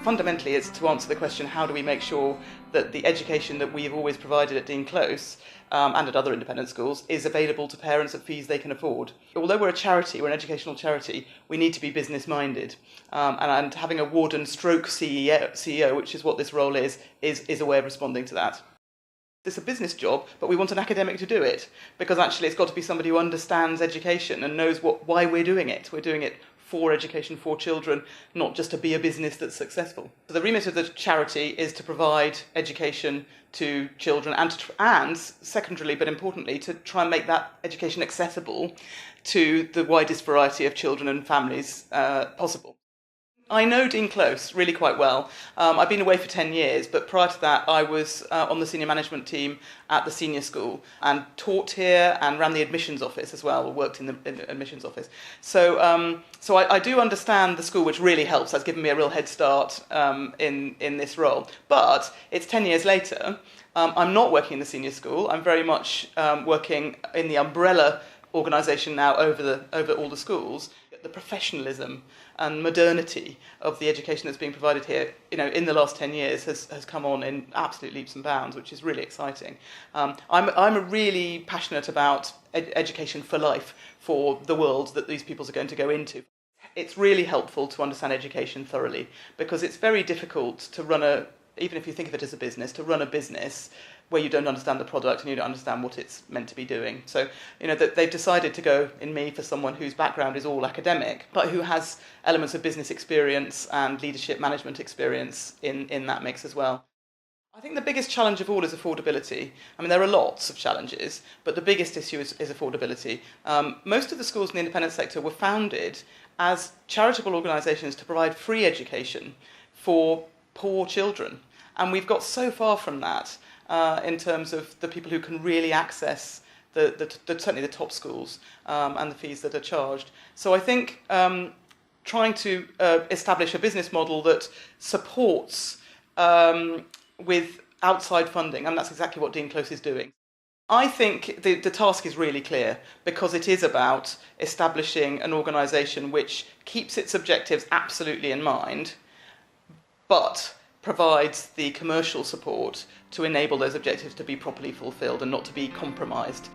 Fundamentally, it's to answer the question, how do we make sure that the education that we've always provided at Dean Close and at other independent schools is available to parents at fees they can afford. Although we're a charity, we're an educational charity, we need to be business-minded. And having a Warden stroke CEO, which is what this role is a way of responding to that. It's a business job, but we want an academic to do it, because actually it's got to be somebody who understands education and knows why we're doing it. We're doing it for education, for children, not just to be a business that's successful. So the remit of the charity is to provide education to children and secondarily, but importantly, to try and make that education accessible to the widest variety of children and families possible. I know Dean Close really quite well. I've been away for 10 years, but prior to that I was on the senior management team at the senior school and taught here and ran the admissions office as well, or worked in the admissions office. So I do understand the school, which really helps. That's given me a real head start in this role. But it's 10 years later. I'm not working in the senior school. I'm very much working in the umbrella organisation now over all the schools. The professionalism and modernity of the education that's being provided here, in the last 10 years has come on in absolute leaps and bounds, which is really exciting. I'm really passionate about education for life, for the world that these pupils are going to go into. It's really helpful to understand education thoroughly, because it's very difficult to run even if you think of it as a business, to run a business where you don't understand the product and you don't understand what it's meant to be doing. So, that they've decided to go in me for someone whose background is all academic, but who has elements of business experience and leadership management experience in that mix as well. I think the biggest challenge of all is affordability. I mean, there are lots of challenges, but the biggest issue is affordability. Most of the schools in the independent sector were founded as charitable organisations to provide free education for poor children. And we've got so far from that in terms of the people who can really access certainly the top schools and the fees that are charged. So I think trying to establish a business model that supports with outside funding, and that's exactly what Dean Close is doing. I think the task is really clear, because it is about establishing an organisation which keeps its objectives absolutely in mind, but provides the commercial support to enable those objectives to be properly fulfilled and not to be compromised.